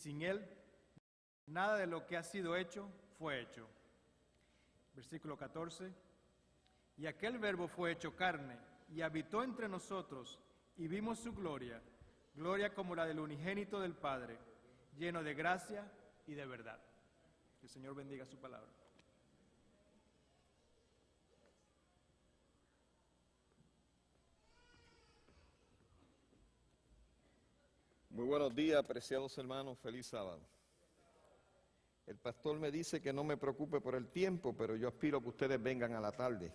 sin Él, nada de lo que ha sido hecho fue hecho. Versículo 14. Y aquel Verbo fue hecho carne y habitó entre nosotros y vimos su gloria, gloria como la del unigénito del Padre, lleno de gracia y de verdad. Que el Señor bendiga su palabra. Muy buenos días, apreciados hermanos, feliz sábado. El pastor me dice que no me preocupe por el tiempo, pero yo aspiro a que ustedes vengan a la tarde,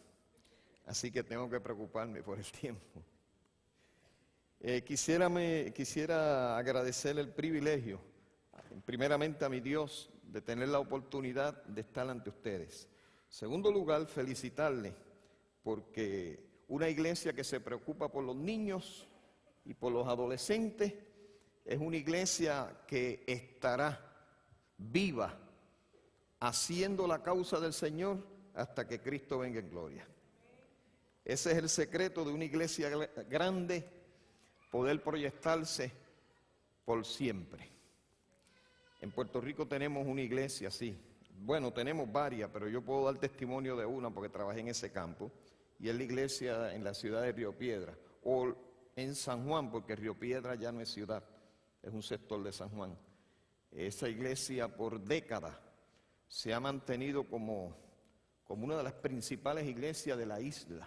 así que tengo que preocuparme por el tiempo. Quisiera agradecer el privilegio, primeramente a mi Dios, de tener la oportunidad de estar ante ustedes. En segundo lugar, felicitarles, porque una iglesia que se preocupa por los niños y por los adolescentes es una iglesia que estará viva, haciendo la causa del Señor hasta que Cristo venga en gloria. Ese es el secreto de una iglesia grande, poder proyectarse por siempre. En Puerto Rico tenemos una iglesia así. Bueno, tenemos varias, pero yo puedo dar testimonio de una porque trabajé en ese campo, y es la iglesia en la ciudad de Río Piedra, o en San Juan, porque Río Piedra ya no es ciudad, es un sector de San Juan. Esa iglesia por décadas se ha mantenido como una de las principales iglesias de la isla.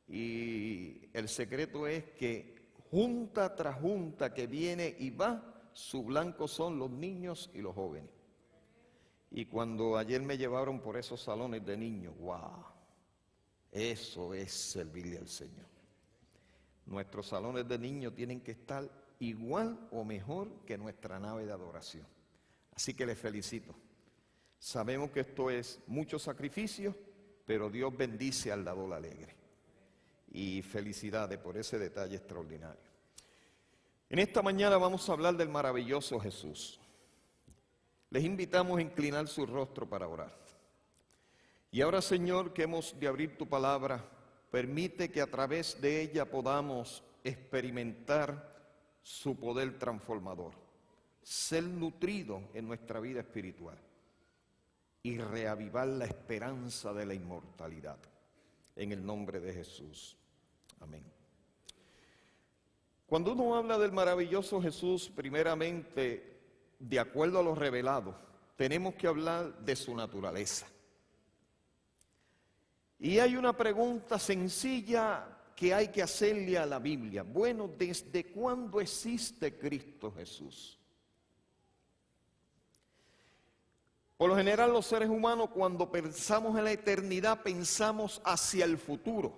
Y el secreto es que junta tras junta que viene y va, su blanco son los niños y los jóvenes. Y cuando ayer me llevaron por esos salones de niños, ¡wow! Eso es servirle al Señor. Nuestros salones de niños tienen que estar igual o mejor que nuestra nave de adoración. Así que les felicito. Sabemos que esto es mucho sacrificio, pero Dios bendice al dador alegre. Y felicidades por ese detalle extraordinario. En esta mañana vamos a hablar del maravilloso Jesús. Les invitamos a inclinar su rostro para orar. Y ahora, Señor, que hemos de abrir tu palabra, permite que a través de ella podamos experimentar su poder transformador, ser nutrido en nuestra vida espiritual y reavivar la esperanza de la inmortalidad. En el nombre de Jesús. Amén. Cuando uno habla del maravilloso Jesús, primeramente, de acuerdo a lo revelado, tenemos que hablar de su naturaleza. Y hay una pregunta sencilla que hay que hacerle a la Biblia. Bueno, ¿desde cuándo existe Cristo Jesús? Por lo general, los seres humanos, cuando pensamos en la eternidad, pensamos hacia el futuro.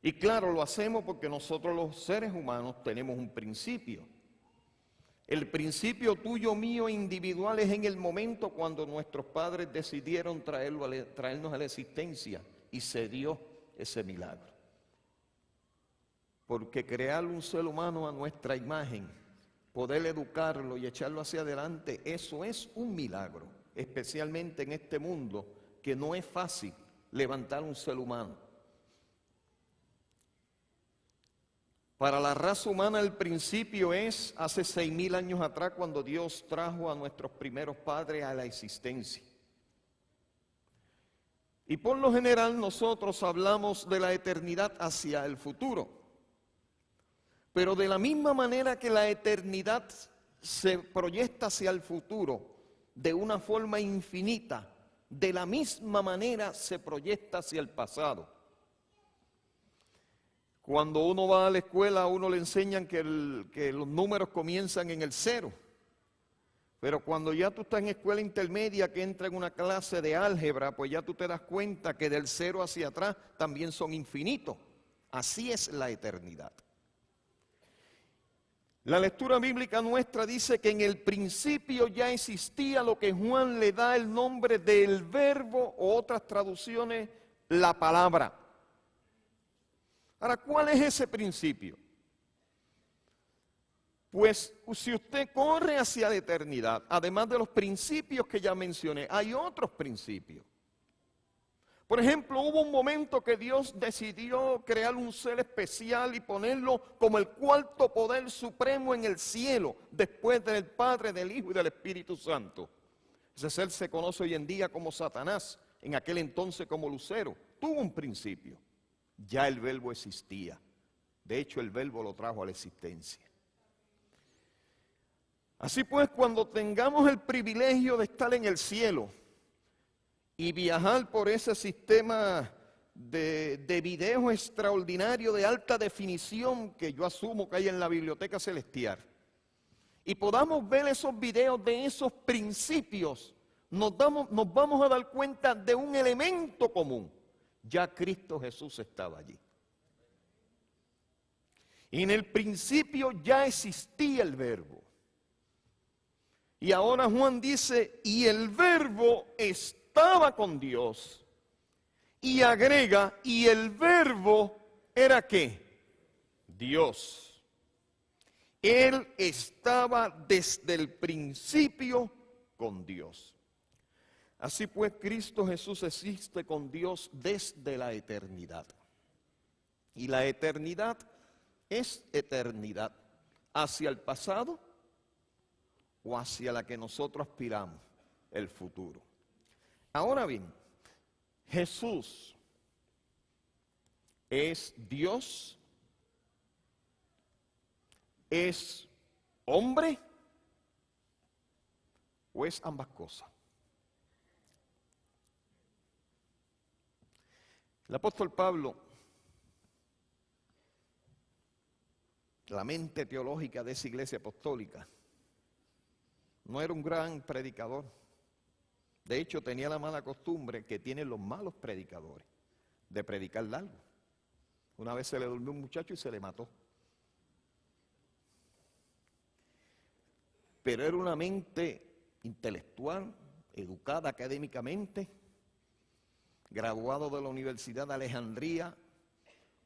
Y claro, lo hacemos porque nosotros los seres humanos tenemos un principio. El principio tuyo, mío, individual, es en el momento cuando nuestros padres decidieron traernos a la existencia, y se dio ese milagro. Porque crear un ser humano a nuestra imagen, poder educarlo y echarlo hacia adelante, eso es un milagro, especialmente en este mundo que no es fácil levantar un ser humano. Para la raza humana el principio es hace 6,000 años atrás, cuando Dios trajo a nuestros primeros padres a la existencia. Y por lo general nosotros hablamos de la eternidad hacia el futuro. Pero de la misma manera que la eternidad se proyecta hacia el futuro de una forma infinita, de la misma manera se proyecta hacia el pasado. Cuando uno va a la escuela, a uno le enseñan que los números comienzan en el 0. Pero cuando ya tú estás en escuela intermedia, que entra en una clase de álgebra, pues ya tú te das cuenta que del 0 hacia atrás también son infinitos. Así es la eternidad. La lectura bíblica nuestra dice que en el principio ya existía lo que Juan le da el nombre del verbo, o otras traducciones, la palabra. Ahora, ¿cuál es ese principio? Pues si usted corre hacia la eternidad, además de los principios que ya mencioné, hay otros principios. Por ejemplo, hubo un momento que Dios decidió crear un ser especial y ponerlo como el cuarto poder supremo en el cielo, después del Padre, del Hijo y del Espíritu Santo. Ese ser se conoce hoy en día como Satanás, en aquel entonces como Lucero. Tuvo un principio. Ya el Verbo existía. De hecho, el Verbo lo trajo a la existencia. Así pues, cuando tengamos el privilegio de estar en el cielo y viajar por ese sistema de video extraordinario de alta definición que yo asumo que hay en la Biblioteca Celestial, y podamos ver esos videos de esos principios, nos vamos a dar cuenta de un elemento común. Ya Cristo Jesús estaba allí. Y en el principio ya existía el Verbo. Y ahora Juan dice, y el Verbo estaba con Dios. Y agrega, y el Verbo era ¿qué? Dios. Él estaba desde el principio con Dios. Así pues, Cristo Jesús existe con Dios desde la eternidad. Y la eternidad es eternidad hacia el pasado o hacia la que nosotros aspiramos, el futuro. Ahora bien, Jesús es Dios, es hombre o es ambas cosas. El apóstol Pablo, la mente teológica de esa iglesia apostólica, no era un gran predicador. De hecho, tenía la mala costumbre que tienen los malos predicadores, de predicar largo. Una vez se le durmió un muchacho y se le mató. Pero era una mente intelectual, educada académicamente, graduado de la Universidad de Alejandría,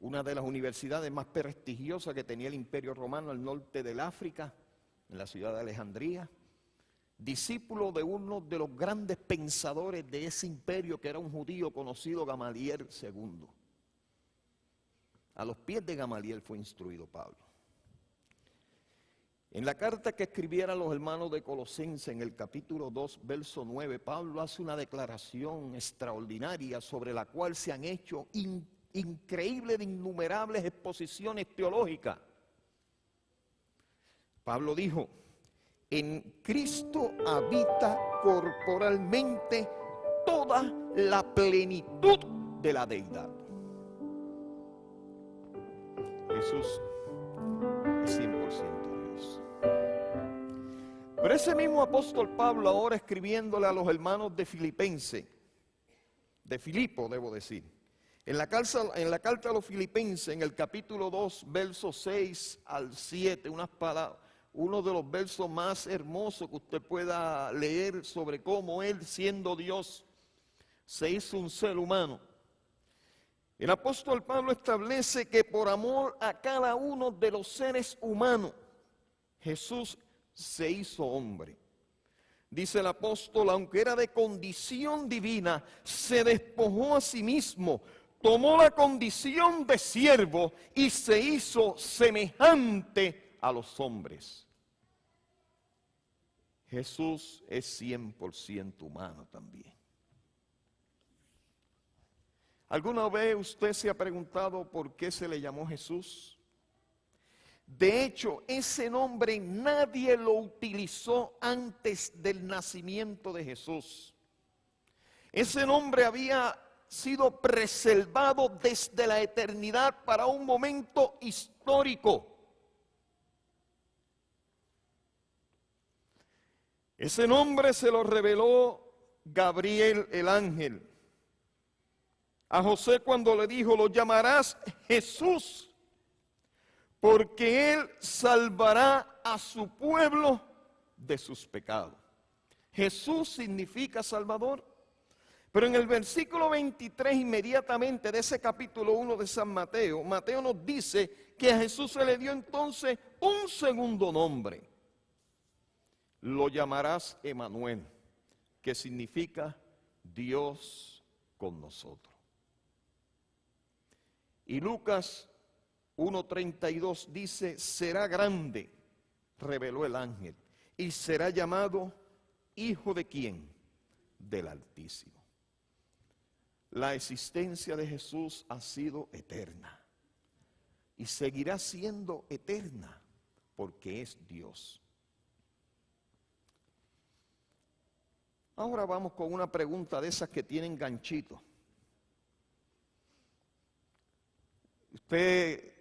una de las universidades más prestigiosas que tenía el Imperio Romano al norte del África, en la ciudad de Alejandría, discípulo de uno de los grandes pensadores de ese imperio, que era un judío conocido, Gamaliel II. A los pies de Gamaliel fue instruido Pablo. En la carta que escribiera a los hermanos de Colosenses, en el capítulo 2, verso 9, Pablo hace una declaración extraordinaria sobre la cual se han hecho increíbles de innumerables exposiciones teológicas. Pablo dijo, en Cristo habita corporalmente toda la plenitud de la deidad. Jesús es 100% Dios. Pero ese mismo apóstol Pablo, ahora escribiéndole a los hermanos de Filipenses, de Filipo debo decir, en la carta a los Filipenses, en el capítulo 2, versos 6 al 7, uno de los versos más hermosos que usted pueda leer sobre cómo Él, siendo Dios, se hizo un ser humano. El apóstol Pablo establece que por amor a cada uno de los seres humanos, Jesús se hizo hombre. Dice el apóstol, aunque era de condición divina, se despojó a sí mismo, tomó la condición de siervo y se hizo semejante a los hombres. Jesús es 100% humano también. ¿Alguna vez usted se ha preguntado por qué se le llamó Jesús? De hecho, ese nombre nadie lo utilizó antes del nacimiento de Jesús. Ese nombre había sido preservado desde la eternidad para un momento histórico. Ese nombre se lo reveló Gabriel, el ángel, a José cuando le dijo, lo llamarás Jesús, porque Él salvará a su pueblo de sus pecados. Jesús significa Salvador. Pero en el versículo 23 inmediatamente de ese capítulo 1 de San Mateo, Mateo nos dice que a Jesús se le dio entonces un segundo nombre. Lo llamarás Emanuel, que significa Dios con nosotros. Y Lucas 1:32 dice, será grande, reveló el ángel, y será llamado Hijo de ¿quién? Del Altísimo. La existencia de Jesús ha sido eterna y seguirá siendo eterna porque es Dios. Ahora vamos con una pregunta de esas que tienen ganchito. Usted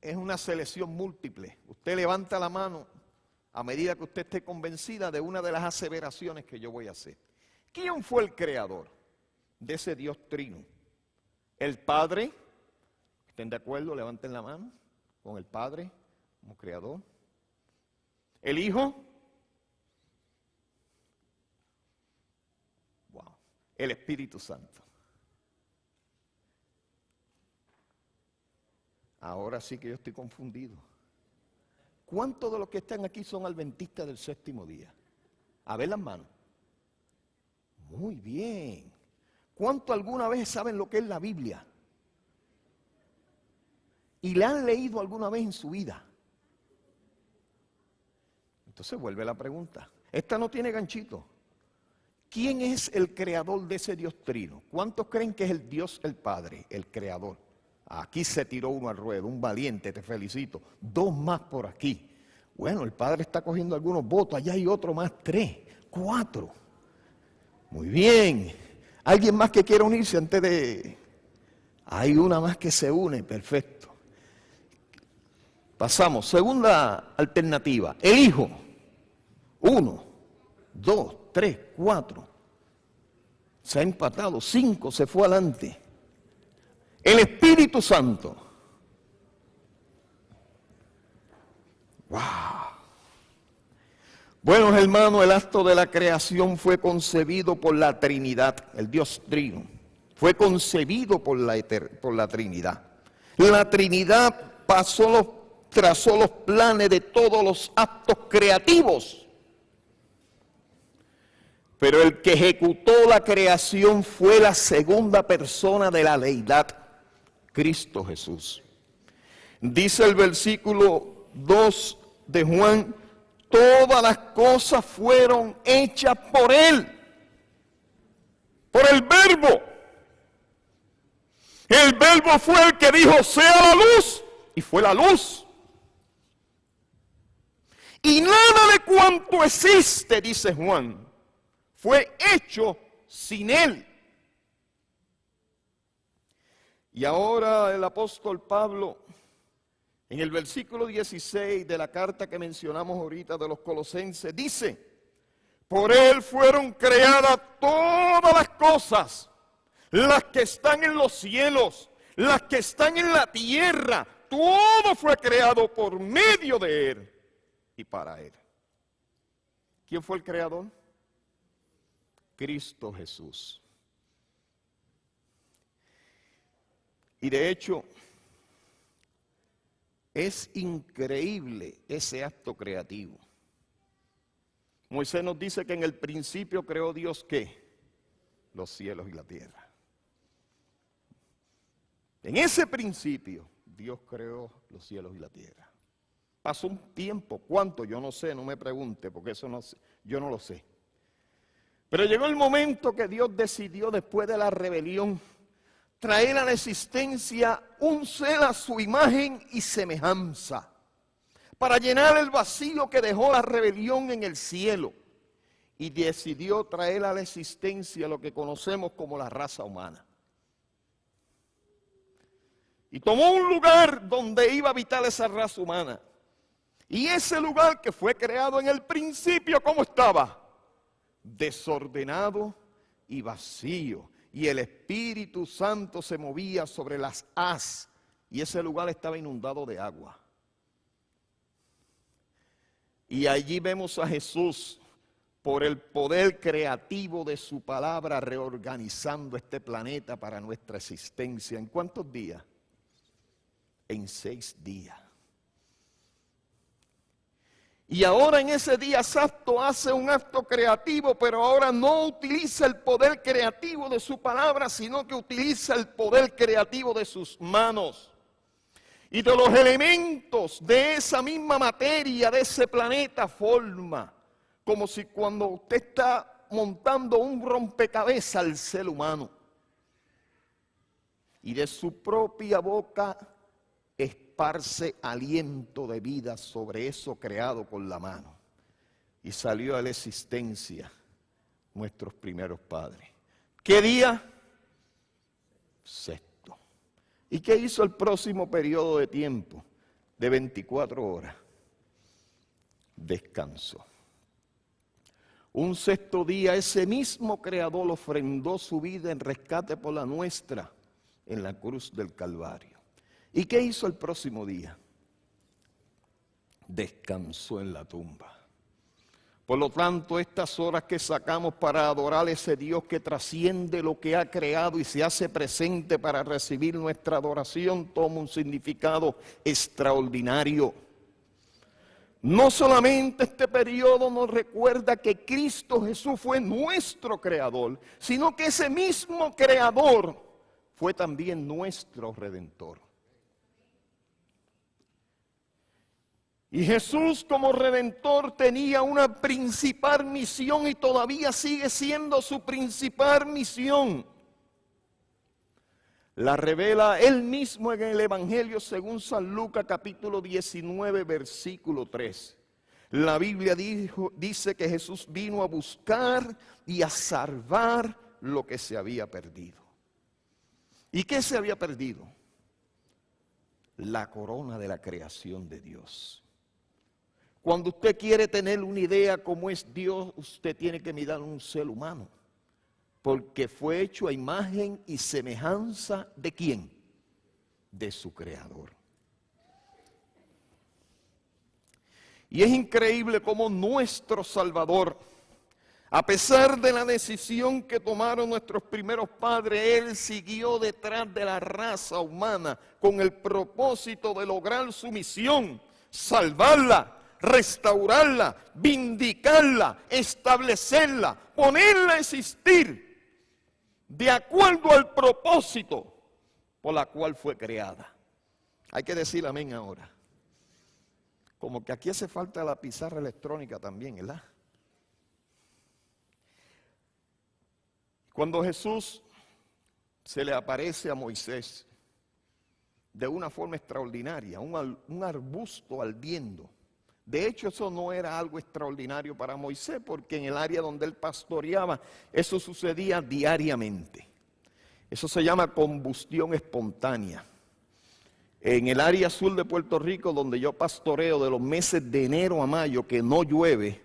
es una selección múltiple. Usted levanta la mano a medida que usted esté convencida de una de las aseveraciones que yo voy a hacer. ¿Quién fue el creador de ese Dios trino? ¿El Padre? ¿Estén de acuerdo? Levanten la mano. Con el Padre como creador. ¿El Hijo? Wow. El Espíritu Santo. Ahora sí que yo estoy confundido. ¿Cuántos de los que están aquí son adventistas del séptimo día? A ver las manos. Muy bien. ¿Cuántos alguna vez saben lo que es la Biblia? ¿Y la han leído alguna vez en su vida? Entonces vuelve la pregunta. Esta no tiene ganchito. ¿Quién es el creador de ese Dios trino? ¿Cuántos creen que es el Dios el Padre, el creador? Aquí se tiró uno al ruedo, un valiente, te felicito. 2 más por aquí. Bueno, el Padre está cogiendo algunos votos, allá hay otro más, 3, 4. Muy bien. ¿Alguien más que quiera unirse antes de...? Hay una más que se une, perfecto. Pasamos, segunda alternativa, el Hijo. 1, 2, 3, 4. Se ha empatado, 5, se fue adelante. El Espíritu Santo. ¡Wow! Buenos hermanos, el acto de la creación fue concebido por la Trinidad, el Dios Trino. Fue concebido por la Trinidad. La Trinidad trazó los planes de todos los actos creativos. Pero el que ejecutó la creación fue la segunda persona de la deidad, Cristo Jesús. Dice el versículo 2 de Juan, todas las cosas fueron hechas por Él, por el Verbo. El Verbo fue el que dijo, sea la luz, y fue la luz. Y nada de cuanto existe, dice Juan, fue hecho sin Él. Y ahora el apóstol Pablo, en el versículo 16 de la carta que mencionamos ahorita de los Colosenses, dice, por Él fueron creadas todas las cosas, las que están en los cielos, las que están en la tierra, todo fue creado por medio de Él y para Él. ¿Quién fue el creador? Cristo Jesús. Y de hecho, es increíble ese acto creativo. Moisés nos dice que en el principio creó Dios ¿qué? Los cielos y la tierra. En ese principio, Dios creó los cielos y la tierra. Pasó un tiempo, ¿cuánto? Yo no sé, no me pregunte, porque eso no, yo no lo sé. Pero llegó el momento que Dios decidió, después de la rebelión, traer a la existencia un ser a su imagen y semejanza, para llenar el vacío que dejó la rebelión en el cielo, y decidió traer a la existencia lo que conocemos como la raza humana. Y tomó un lugar donde iba a habitar esa raza humana, y ese lugar que fue creado en el principio, ¿cómo estaba? Desordenado y vacío. Y el Espíritu Santo se movía sobre las haz. Y ese lugar estaba inundado de agua. Y allí vemos a Jesús, por el poder creativo de su palabra, reorganizando este planeta para nuestra existencia. ¿En cuántos días? En 6 días. Y ahora en ese día santo hace un acto creativo, pero ahora no utiliza el poder creativo de su palabra, sino que utiliza el poder creativo de sus manos. Y de los elementos de esa misma materia, de ese planeta, forma, como si cuando usted está montando un rompecabezas al ser humano. Y de su propia boca esparce aliento de vida sobre eso creado con la mano. Y salió a la existencia nuestros primeros padres. ¿Qué día? Sexto. ¿Y qué hizo el próximo periodo de tiempo? De 24 horas. Descansó. Un sexto día, ese mismo Creador ofrendó su vida en rescate por la nuestra en la cruz del Calvario. ¿Y qué hizo el próximo día? Descansó en la tumba. Por lo tanto, estas horas que sacamos para adorar a ese Dios que trasciende lo que ha creado y se hace presente para recibir nuestra adoración, toma un significado extraordinario. No solamente este periodo nos recuerda que Cristo Jesús fue nuestro creador, sino que ese mismo creador fue también nuestro redentor. Y Jesús como Redentor tenía una principal misión y todavía sigue siendo su principal misión. La revela Él mismo en el Evangelio según San Lucas capítulo 19 versículo 3. La Biblia dice que Jesús vino a buscar y a salvar lo que se había perdido. ¿Y qué se había perdido? La corona de la creación de Dios. Cuando usted quiere tener una idea cómo es Dios, usted tiene que mirar a un ser humano. Porque fue hecho a imagen y semejanza ¿de quién? De su Creador. Y es increíble cómo nuestro Salvador, a pesar de la decisión que tomaron nuestros primeros padres, Él siguió detrás de la raza humana con el propósito de lograr su misión, salvarla, restaurarla, vindicarla, establecerla, ponerla a existir de acuerdo al propósito por la cual fue creada. Hay que decir amén ahora. Como que aquí hace falta la pizarra electrónica también, ¿verdad? Cuando Jesús se le aparece a Moisés de una forma extraordinaria, un arbusto ardiendo. De hecho, eso no era algo extraordinario para Moisés, porque en el área donde él pastoreaba, eso sucedía diariamente. Eso se llama combustión espontánea. En el área sur de Puerto Rico, donde yo pastoreo, de los meses de enero a mayo, que no llueve,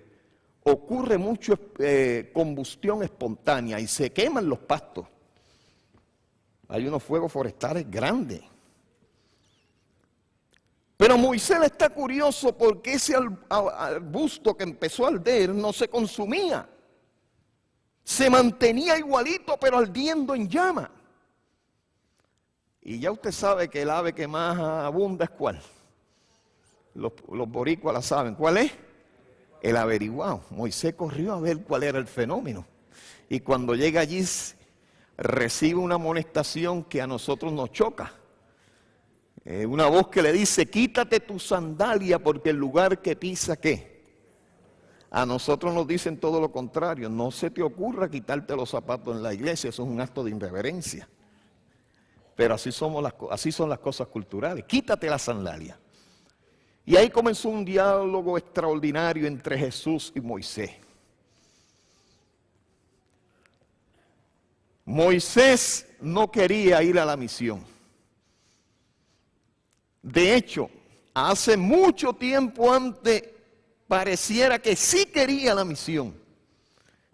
ocurre mucho combustión espontánea y se queman los pastos. Hay unos fuegos forestales grandes. Pero Moisés está curioso porque ese arbusto que empezó a arder no se consumía. Se mantenía igualito pero ardiendo en llama. Y ya usted sabe que el ave que más abunda es ¿cuál? Los boricuas la saben. ¿Cuál es? El averiguado. Moisés corrió a ver cuál era el fenómeno. Y cuando llega allí recibe una amonestación que a nosotros nos choca. Una voz que le dice, quítate tu sandalia porque el lugar que pisa, ¿qué? A nosotros nos dicen todo lo contrario. No se te ocurra quitarte los zapatos en la iglesia, eso es un acto de irreverencia. Pero así son las cosas culturales. Quítate la sandalia. Y ahí comenzó un diálogo extraordinario entre Jesús y Moisés. Moisés no quería ir a la misión. De hecho, hace mucho tiempo antes pareciera que sí quería la misión.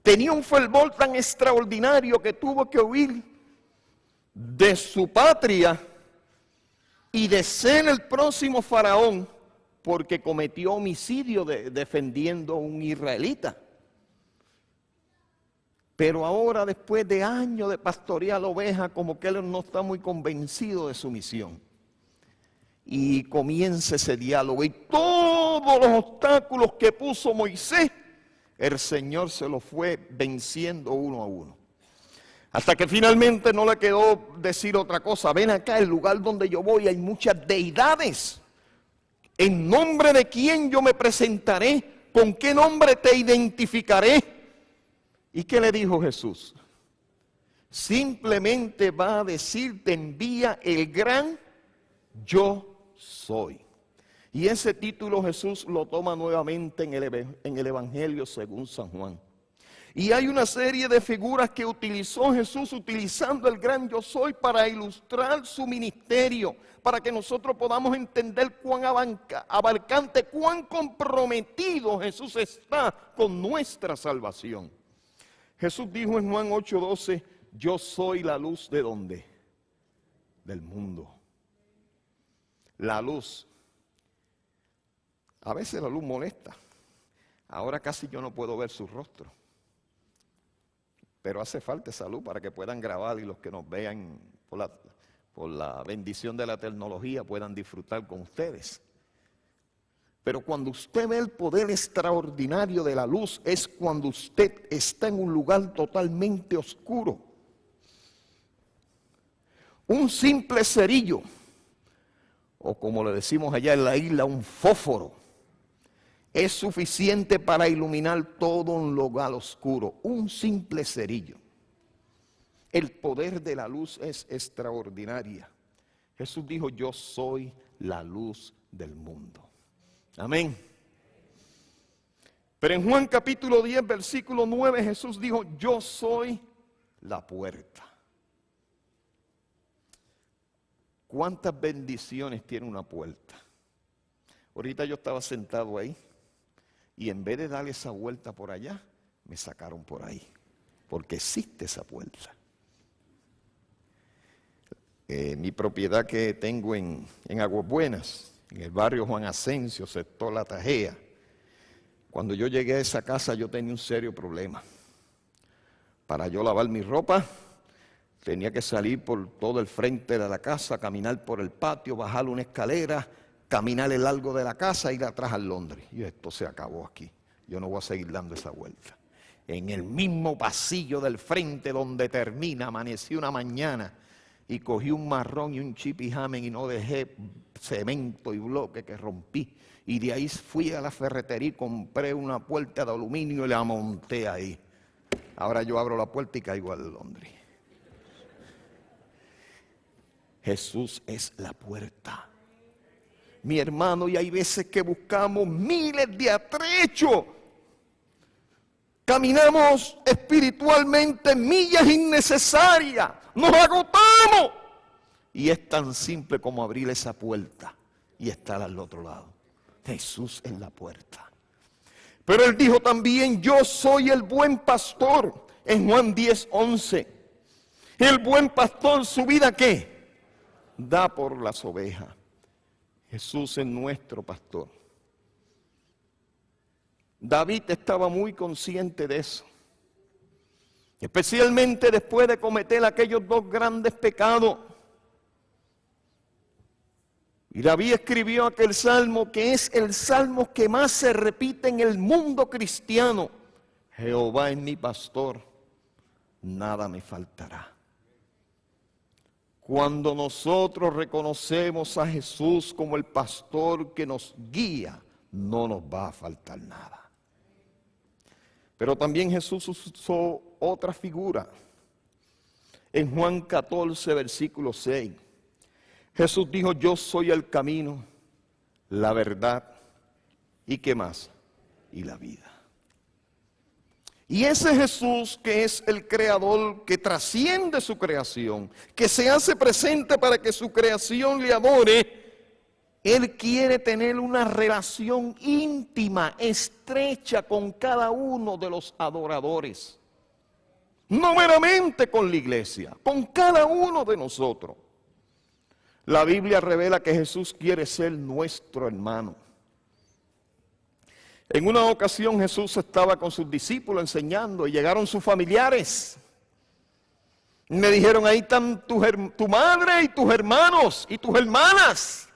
Tenía un fervor tan extraordinario que tuvo que huir de su patria y de ser el próximo faraón porque cometió homicidio defendiendo a un israelita. Pero ahora, después de años de pastorear ovejas, como que él no está muy convencido de su misión. y comienza ese diálogo. Y todos los obstáculos que puso Moisés, el Señor se los fue venciendo uno a uno. Hasta que finalmente no le quedó decir otra cosa. Ven acá, el lugar donde yo voy hay muchas deidades. ¿En nombre de quién yo me presentaré? ¿Con qué nombre te identificaré? ¿Y qué le dijo Jesús? Simplemente va a decir, te envía el gran yo soy. Y ese título Jesús lo toma nuevamente en el Evangelio según San Juan. Y hay una serie de figuras que utilizó Jesús utilizando el gran yo soy para ilustrar su ministerio, para que nosotros podamos entender cuán abarcante, cuán comprometido Jesús está con nuestra salvación. Jesús dijo en Juan 8:12, yo soy la luz ¿de dónde? Del mundo. La luz. A veces la luz molesta. Ahora casi yo no puedo ver su rostro. Pero hace falta esa luz para que puedan grabar y los que nos vean por la bendición de la tecnología puedan disfrutar con ustedes. Pero cuando usted ve el poder extraordinario de la luz es cuando usted está en un lugar totalmente oscuro. Un simple cerillo, o como le decimos allá en la isla, un fósforo, es suficiente para iluminar todo un lugar oscuro. Un simple cerillo. El poder de la luz es extraordinario. Jesús dijo, yo soy la luz del mundo. Amén. Pero en Juan capítulo 10, versículo 9, Jesús dijo, yo soy la puerta. ¿Cuántas bendiciones tiene una puerta? Ahorita yo estaba sentado ahí y en vez de darle esa vuelta por allá, me sacaron por ahí, porque existe esa puerta. Mi propiedad que tengo en Aguas Buenas, en el barrio Juan Asensio, sector La Tajea. Cuando yo llegué a esa casa yo tenía un serio problema. Para yo lavar mi ropa, tenía que salir por todo el frente de la casa, caminar por el patio, bajar una escalera, caminar el largo de la casa, ir atrás al Londres. Y esto se acabó aquí. Yo no voy a seguir dando esa vuelta. En el mismo pasillo del frente donde termina, amanecí una mañana y cogí un marrón y un chip y jamen y no dejé cemento y bloque que rompí. Y de ahí fui a la ferretería y compré una puerta de aluminio y la monté ahí. Ahora yo abro la puerta y caigo al Londres. Jesús es la puerta. Mi hermano, y hay veces que buscamos miles de atrechos. Caminamos espiritualmente millas innecesarias. Nos agotamos. Y es tan simple como abrir esa puerta y estar al otro lado. Jesús es la puerta. Pero él dijo también, yo soy el buen pastor. En Juan 10:11. El buen pastor, ¿su vida qué? Da por las ovejas. Jesús es nuestro pastor. David estaba muy consciente de eso. Especialmente después de cometer aquellos dos grandes pecados. Y David escribió aquel salmo que es el salmo que más se repite en el mundo cristiano. Jehová es mi pastor, nada me faltará. Cuando nosotros reconocemos a Jesús como el pastor que nos guía, no nos va a faltar nada. Pero también Jesús usó otra figura. En Juan 14, versículo 6, Jesús dijo, yo soy el camino, la verdad y ¿qué más? Y la vida. Y ese Jesús que es el creador, que trasciende su creación, que se hace presente para que su creación le adore, Él quiere tener una relación íntima, estrecha con cada uno de los adoradores. No meramente con la iglesia, con cada uno de nosotros. La Biblia revela que Jesús quiere ser nuestro hermano. En una ocasión Jesús estaba con sus discípulos enseñando y llegaron sus familiares. Me dijeron, ahí están tu madre y tus hermanos y tus hermanas.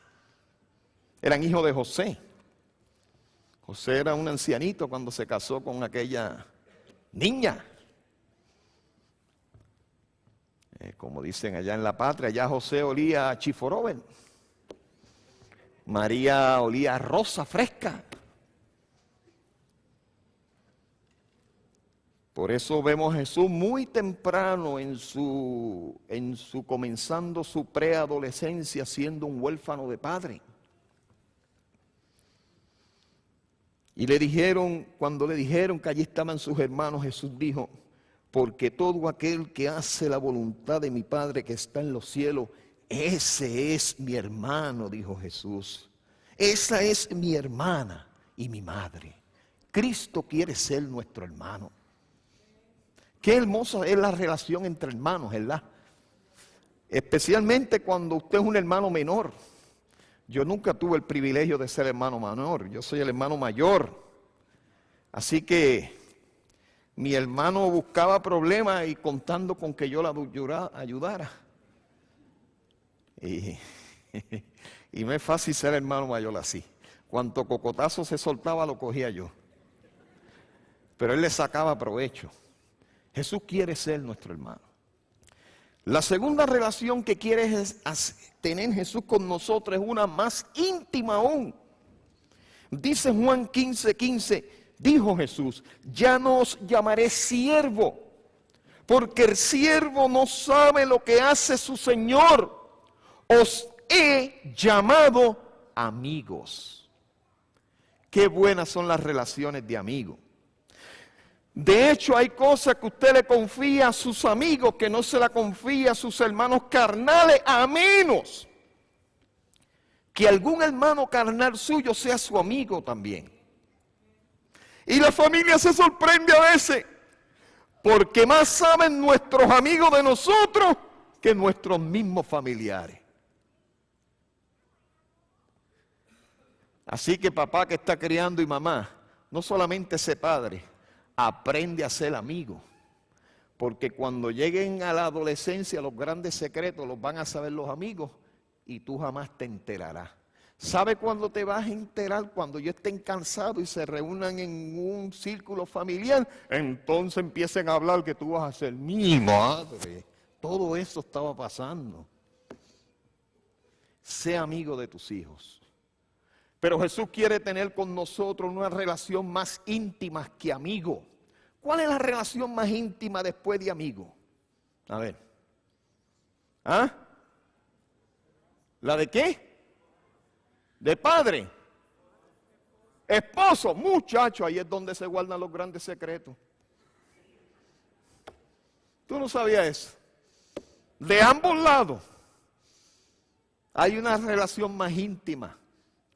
eran hijos de José. José era un ancianito cuando se casó con aquella niña. Como dicen allá en la patria, ya José olía a chiforoben. María olía a rosa fresca. Por eso vemos a Jesús muy temprano en su comenzando su preadolescencia siendo un huérfano de padre. Y cuando le dijeron que allí estaban sus hermanos, Jesús dijo: porque todo aquel que hace la voluntad de mi Padre que está en los cielos, ese es mi hermano, dijo Jesús. Esa es mi hermana y mi madre. Cristo quiere ser nuestro hermano. Qué hermosa es la relación entre hermanos, ¿verdad? Especialmente cuando usted es un hermano menor. Yo nunca tuve el privilegio de ser hermano menor, yo soy el hermano mayor. Así que mi hermano buscaba problemas y contando con que yo la ayudara. Y no es fácil ser hermano mayor así. Cuanto cocotazo se soltaba lo cogía yo. Pero él le sacaba provecho. Jesús quiere ser nuestro hermano. La segunda relación que quiere tener Jesús con nosotros es una más íntima aún. Dice Juan 15:15, dijo Jesús: ya no os llamaré siervo, porque el siervo no sabe lo que hace su Señor. Os he llamado amigos. Qué buenas son las relaciones de amigos. De hecho, hay cosas que usted le confía a sus amigos que no se la confía a sus hermanos carnales, a menos que algún hermano carnal suyo sea su amigo también. Y la familia se sorprende a veces, porque más saben nuestros amigos de nosotros que nuestros mismos familiares. Así que papá que está criando y mamá, no solamente sé padre, aprende a ser amigo, porque cuando lleguen a la adolescencia los grandes secretos los van a saber los amigos y tú jamás te enterarás. ¿Sabe cuándo te vas a enterar? Cuando ellos estén cansados y se reúnan en un círculo familiar, entonces empiecen a hablar que tú vas a ser mi madre. Todo eso estaba pasando. Sé amigo de tus hijos. Pero Jesús quiere tener con nosotros una relación más íntima que amigo. ¿Cuál es la relación más íntima después de amigo? A ver. ¿Ah? ¿La de qué? De padre. Esposo. Muchacho, ahí es donde se guardan los grandes secretos. ¿Tú no sabías eso? De ambos lados hay una relación más íntima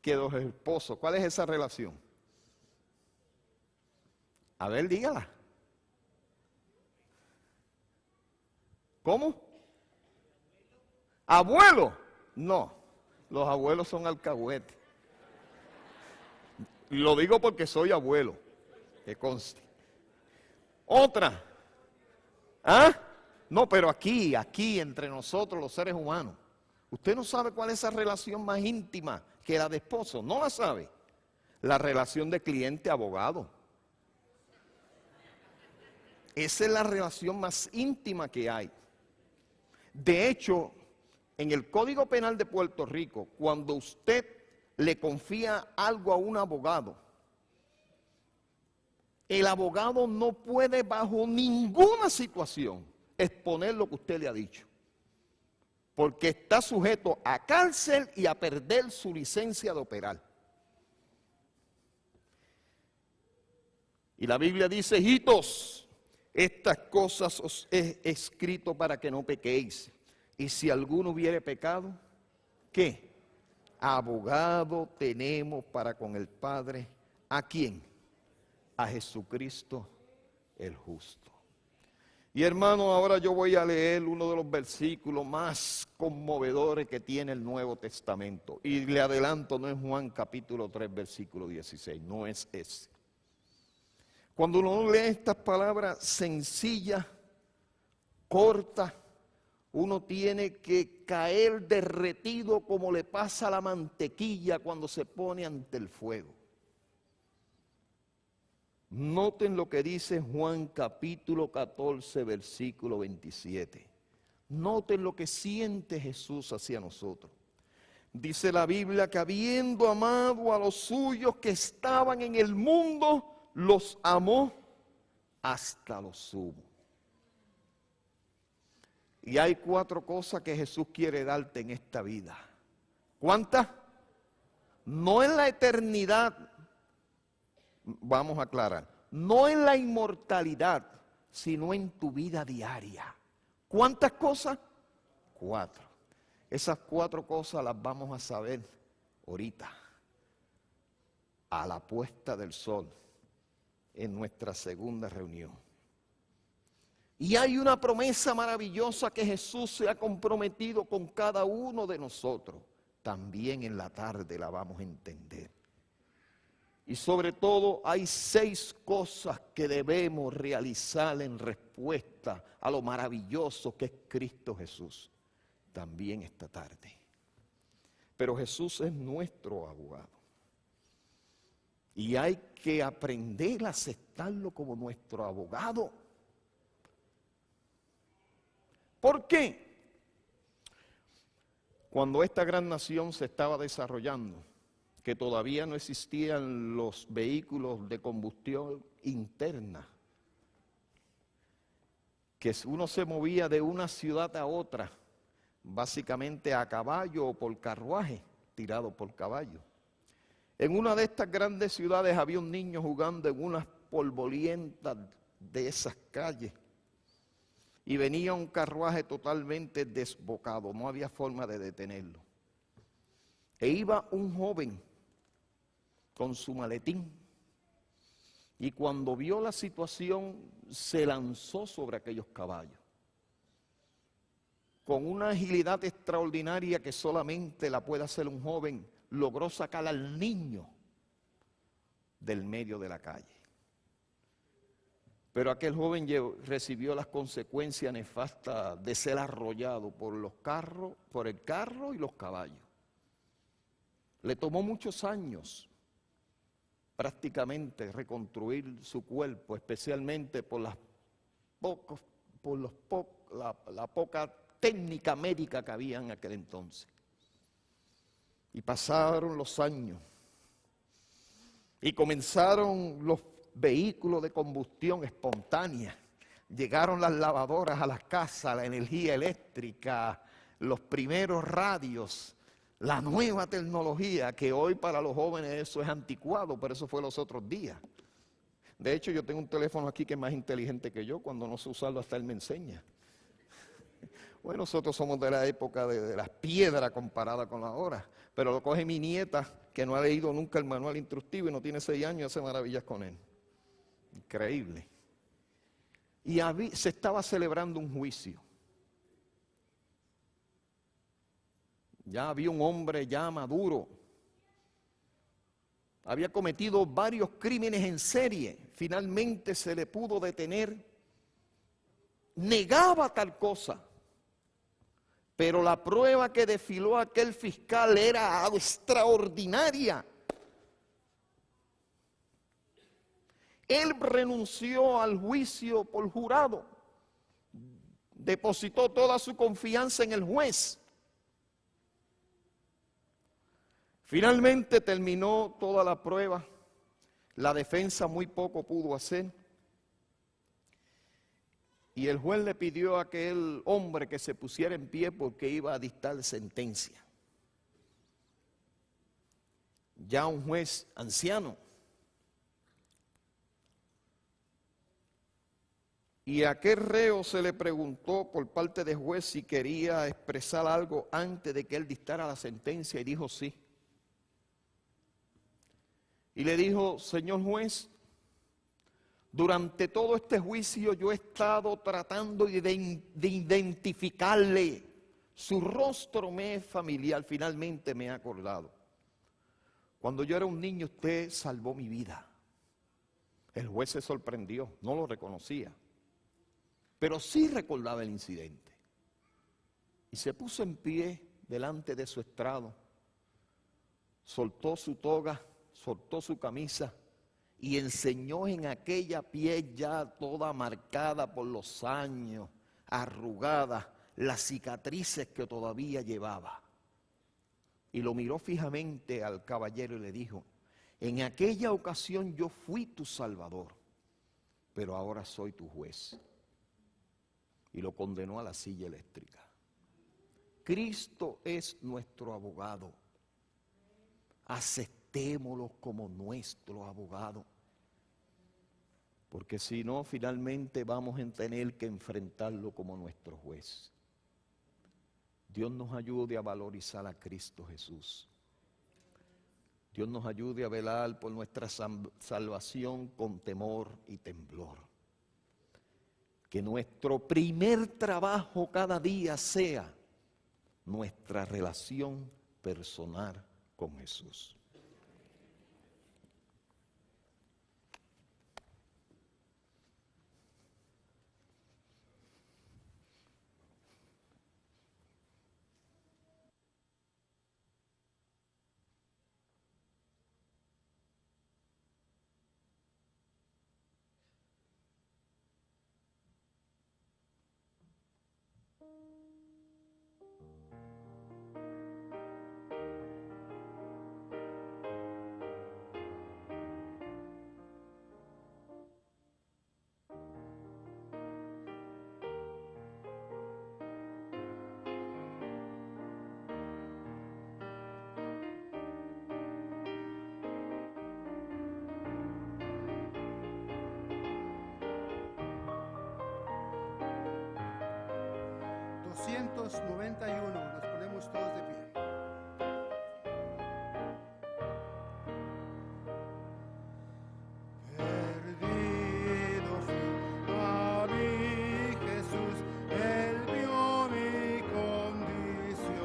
que dos esposos. ¿Cuál es esa relación? A ver, dígala. ¿Cómo? ¿Abuelo? No, los abuelos son alcahuetes. Lo digo porque soy abuelo, que conste. Otra. ¿Ah? No, pero aquí entre nosotros los seres humanos. Usted no sabe cuál es esa relación más íntima que la de esposo, no la sabe. La relación de cliente-abogado. Esa es la relación más íntima que hay. De hecho, en el Código Penal de Puerto Rico, cuando usted le confía algo a un abogado, el abogado no puede bajo ninguna situación exponer lo que usted le ha dicho, porque está sujeto a cárcel y a perder su licencia de operar. Y la Biblia dice: hijitos, estas cosas os he escrito para que no pequéis. Y si alguno hubiere pecado, ¿qué? Abogado tenemos para con el Padre. ¿A quién? A Jesucristo el justo. Y hermano, ahora yo voy a leer uno de los versículos más conmovedores que tiene el Nuevo Testamento. Y le adelanto, no es Juan capítulo 3, versículo 16, no es ese. Cuando uno lee estas palabras sencillas, cortas, Uno tiene que caer derretido como le pasa a la mantequilla cuando se pone ante el fuego. Noten lo que dice Juan capítulo 14, versículo 27. Noten lo que siente Jesús hacia nosotros. Dice la Biblia que habiendo amado a los suyos que estaban en el mundo, los amó hasta lo sumo. Y hay 4 cosas que Jesús quiere darte en esta vida. ¿Cuántas? No en la eternidad, vamos a aclarar, no en la inmortalidad, sino en tu vida diaria. ¿Cuántas cosas? 4. Esas 4 cosas las vamos a saber ahorita, a la puesta del sol, en nuestra segunda reunión. Y hay una promesa maravillosa que Jesús se ha comprometido con cada uno de nosotros. También en la tarde la vamos a entender. Y sobre todo hay 6 cosas que debemos realizar en respuesta a lo maravilloso que es Cristo Jesús. También esta tarde. Pero Jesús es nuestro abogado. Y hay que aprender a aceptarlo como nuestro abogado. ¿Por qué? Cuando esta gran nación se estaba desarrollando, que todavía no existían los vehículos de combustión interna, que uno se movía de una ciudad a otra, básicamente a caballo o por carruaje, tirado por caballo. En una de estas grandes ciudades había un niño jugando en unas polvorientas de esas calles. Y venía un carruaje totalmente desbocado, no había forma de detenerlo. E iba un joven con su maletín. Y cuando vio la situación, se lanzó sobre aquellos caballos. Con una agilidad extraordinaria que solamente la puede hacer un joven, logró sacar al niño del medio de la calle. Pero aquel joven recibió las consecuencias nefastas de ser arrollado por el carro y los caballos. Le tomó muchos años prácticamente reconstruir su cuerpo, especialmente por la poca técnica médica que había en aquel entonces. Y pasaron los años y comenzaron los vehículos de combustión espontánea. Llegaron las lavadoras a las casas, la energía eléctrica, los primeros radios, la nueva tecnología, que hoy para los jóvenes eso es anticuado, pero eso fue los otros días. De hecho, yo tengo un teléfono aquí que es más inteligente que yo, cuando no sé usarlo hasta él me enseña. Bueno, nosotros somos de la época de las piedras comparada con la hora, pero lo coge mi nieta, que no ha leído nunca el manual instructivo y no tiene 6 años y hace maravillas con él. Increíble. Y se estaba celebrando un juicio. Ya había un hombre ya maduro. Había cometido varios crímenes en serie. Finalmente se le pudo detener. Negaba tal cosa. Pero la prueba que desfiló aquel fiscal era extraordinaria. Él renunció al juicio por jurado. Depositó toda su confianza en el juez. Finalmente terminó toda la prueba. La defensa muy poco pudo hacer. Y el juez le pidió a aquel hombre que se pusiera en pie porque iba a dictar sentencia. Ya un juez anciano. Y a aquel reo se le preguntó por parte del juez si quería expresar algo antes de que él dictara la sentencia y dijo sí. Y le dijo, señor juez, durante todo este juicio yo he estado tratando de identificarle. Su rostro me es familiar, finalmente me he acordado. Cuando yo era un niño usted salvó mi vida. El juez se sorprendió, no lo reconocía. Pero sí recordaba el incidente. Y se puso en pie delante de su estrado, soltó su toga, soltó su camisa y enseñó en aquella piel ya toda marcada por los años, arrugada, las cicatrices que todavía llevaba. Y lo miró fijamente al caballero y le dijo: en aquella ocasión yo fui tu salvador, pero ahora soy tu juez. Y lo condenó a la silla eléctrica. Cristo es nuestro abogado. Aceptémoslo como nuestro abogado, porque si no, finalmente vamos a tener que enfrentarlo como nuestro juez. Dios nos ayude a valorizar a Cristo Jesús. Dios nos ayude a velar por nuestra salvación con temor y temblor. Que nuestro primer trabajo cada día sea nuestra relación personal con Jesús. Nos ponemos todos de pie. Perdido fui a mi Jesús, Él vio mi condición,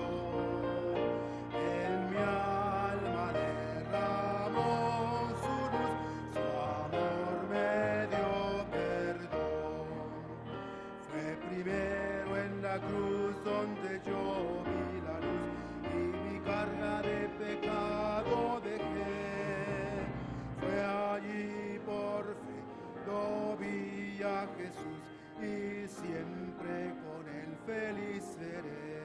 en mi alma derramó su luz, su amor me dio perdón. Fue primero en la cruz donde yo vi la luz y mi carga de pecado dejé. Fue allí por fe, lo vi a Jesús y siempre con él feliz seré.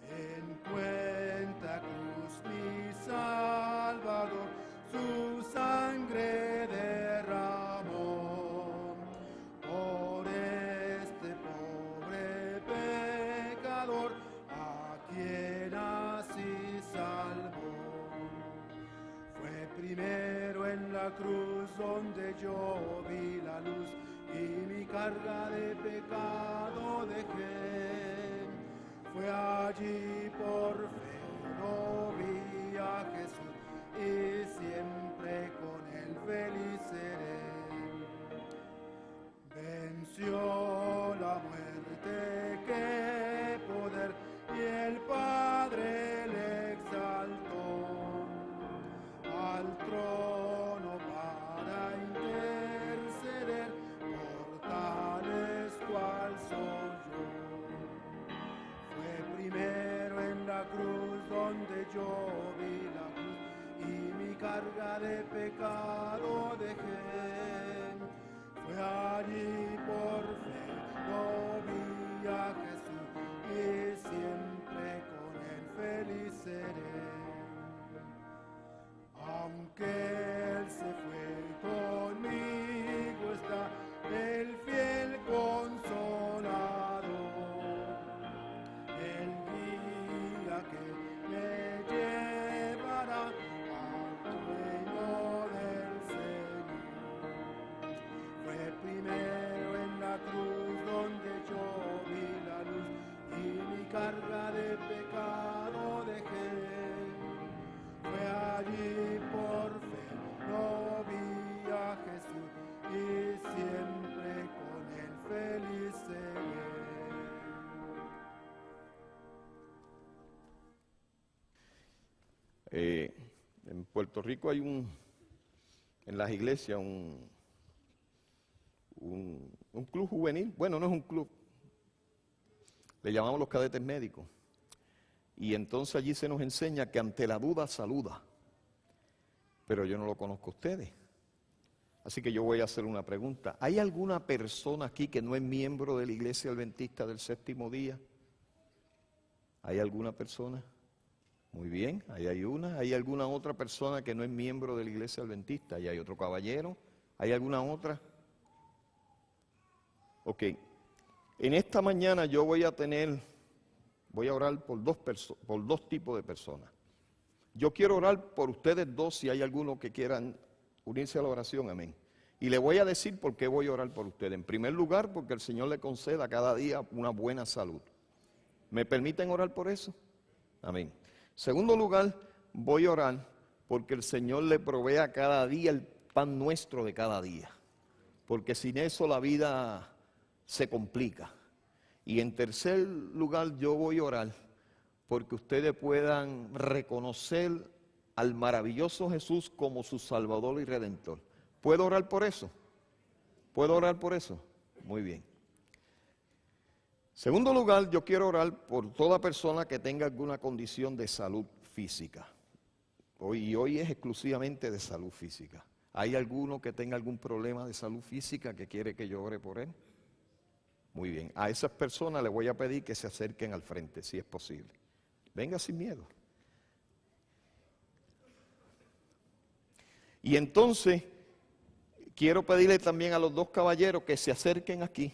En cuenta cruz mi Salvador, su sangre derramó por este pobre pecador, a quien así salvó. Fue primero en la cruz donde yo vi la luz y mi carga de pecado dejé. Fue allí por fe, lo vi a Jesús y siempre con él feliz seré. Venció la muerte, qué poder, y el Padre le exaltó al trono para interceder por tales cual soy yo. Fue primero en la cruz donde yo vi la cruz y mi carga de pecado dejé. Fue allí por fe, lo vi a Jesús y siempre con él feliz seré. Aunque él se fue, conmigo está el fiel consolador, el guía que me llevará al reino del Señor. Fue primero en la cruz donde yo vi la luz y mi carga de pecado dejé. Fue allí por fe, lo vi a Jesús y siempre con él feliz seré. En Puerto Rico hay en las iglesias un club juvenil. Bueno, no es un club, Le llamamos los cadetes médicos. Y entonces allí se nos enseña que ante la duda saluda. Pero yo no lo conozco a ustedes. Así que yo voy a hacer una pregunta. ¿Hay alguna persona aquí que no es miembro de la Iglesia Adventista del Séptimo Día? ¿Hay alguna persona? Muy bien, ahí hay una. ¿Hay alguna otra persona que no es miembro de la Iglesia Adventista? Ahí hay otro caballero. ¿Hay alguna otra? Ok. En esta mañana yo voy a orar por dos tipos de personas. Yo quiero orar por ustedes dos si hay alguno que quieran unirse a la oración, amén. Y le voy a decir por qué voy a orar por ustedes. En primer lugar, porque el Señor le conceda cada día una buena salud. ¿Me permiten orar por eso? Amén. Segundo lugar, voy a orar porque el Señor le provea cada día el pan nuestro de cada día. Porque sin eso la vida se complica. Y en tercer lugar, yo voy a orar porque ustedes puedan reconocer al maravilloso Jesús como su Salvador y Redentor. ¿Puedo orar por eso? ¿Puedo orar por eso? Muy bien. Segundo lugar, yo quiero orar por toda persona que tenga alguna condición de salud física. Hoy es exclusivamente de salud física. ¿Hay alguno que tenga algún problema de salud física que quiere que yo ore por él? Muy bien. A esas personas les voy a pedir que se acerquen al frente, si es posible. Venga sin miedo. Y entonces, quiero pedirle también a los dos caballeros que se acerquen aquí,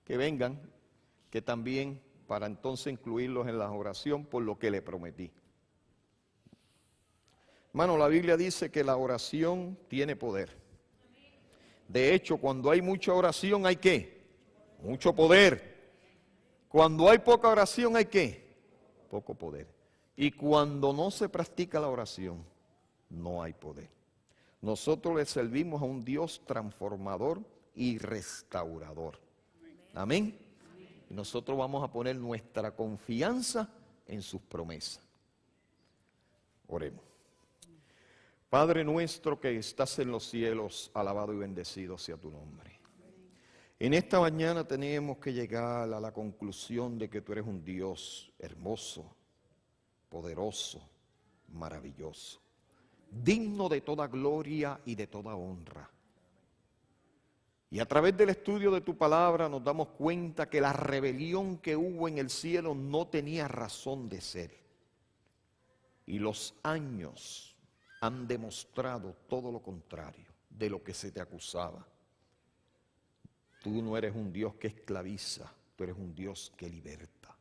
que vengan, que también para entonces incluirlos en la oración por lo que le prometí. Hermano, la Biblia dice que la oración tiene poder. De hecho, cuando hay mucha oración, ¿hay qué? Mucho poder. Cuando hay poca oración, ¿hay qué? Poco poder. Y cuando no se practica la oración, no hay poder. Nosotros le servimos a un Dios transformador y restaurador. Amén. Y nosotros vamos a poner nuestra confianza en sus promesas. Oremos. Padre nuestro que estás en los cielos, alabado y bendecido sea tu nombre. En esta mañana tenemos que llegar a la conclusión de que tú eres un Dios hermoso, poderoso, maravilloso, digno de toda gloria y de toda honra. Y a través del estudio de tu palabra nos damos cuenta que la rebelión que hubo en el cielo no tenía razón de ser. Y los años han demostrado todo lo contrario de lo que se te acusaba. Tú no eres un Dios que esclaviza, tú eres un Dios que liberta.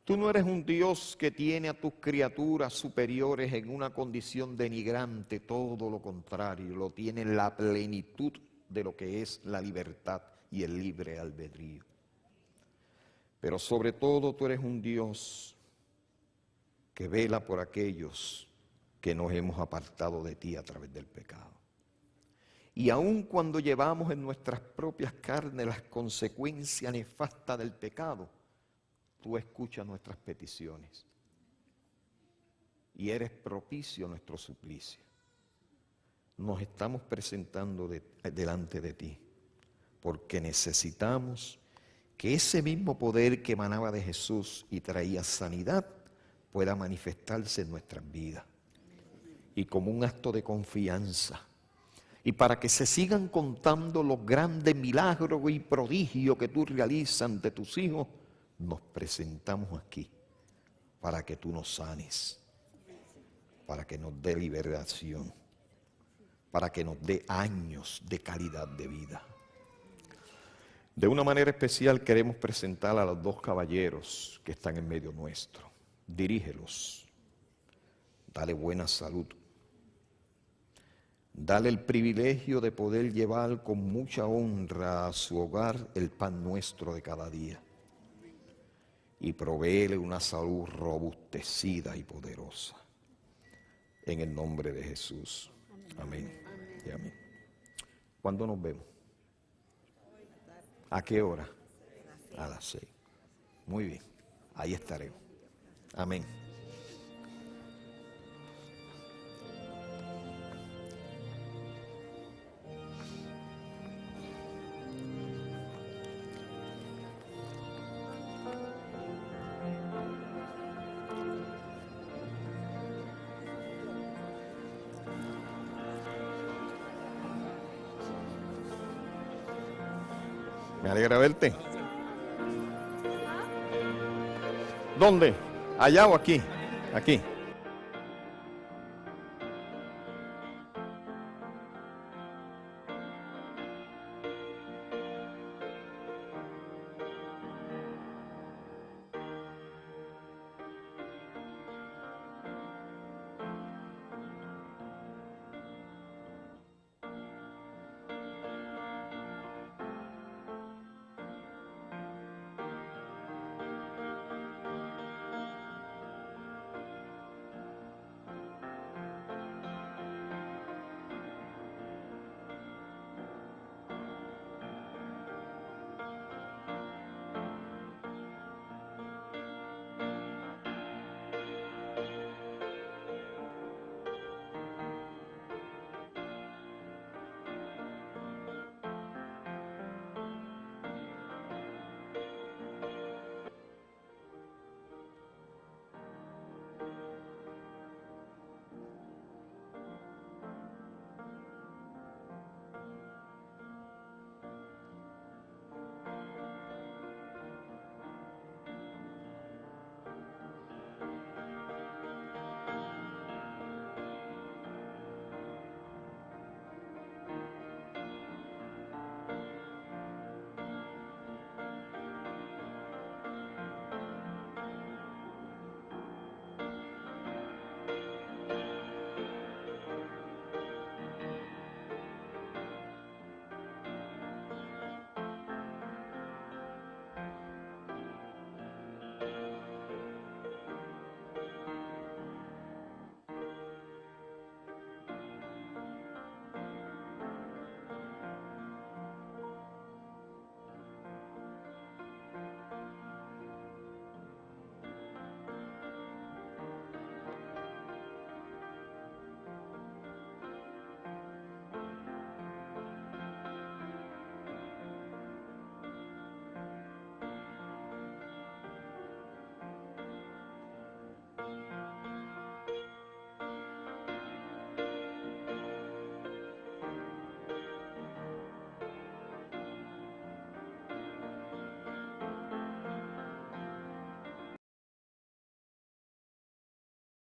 Tú no eres un Dios que tiene a tus criaturas superiores en una condición denigrante, todo lo contrario, lo tiene en la plenitud de lo que es la libertad y el libre albedrío. Pero sobre todo tú eres un Dios que vela por aquellos que nos hemos apartado de ti a través del pecado. Y aun cuando llevamos en nuestras propias carnes las consecuencias nefastas del pecado, tú escuchas nuestras peticiones y eres propicio a nuestro suplicio. Nos estamos presentando delante de ti porque necesitamos que ese mismo poder que emanaba de Jesús y traía sanidad pueda manifestarse en nuestras vidas. Y como un acto de confianza, y para que se sigan contando los grandes milagros y prodigios que tú realizas ante tus hijos, nos presentamos aquí para que tú nos sanes, para que nos dé liberación, para que nos dé años de calidad de vida. De una manera especial queremos presentar a los dos caballeros que están en medio nuestro. Dirígelos, dale buena salud. Dale el privilegio de poder llevar con mucha honra a su hogar el pan nuestro de cada día. Y provéele una salud robustecida y poderosa. En el nombre de Jesús. Amén. Y amén. ¿Cuándo nos vemos? ¿A qué hora? A las 6. Muy bien. Ahí estaremos. Amén. Me alegra verte. ¿Dónde? ¿Allá o aquí? Aquí.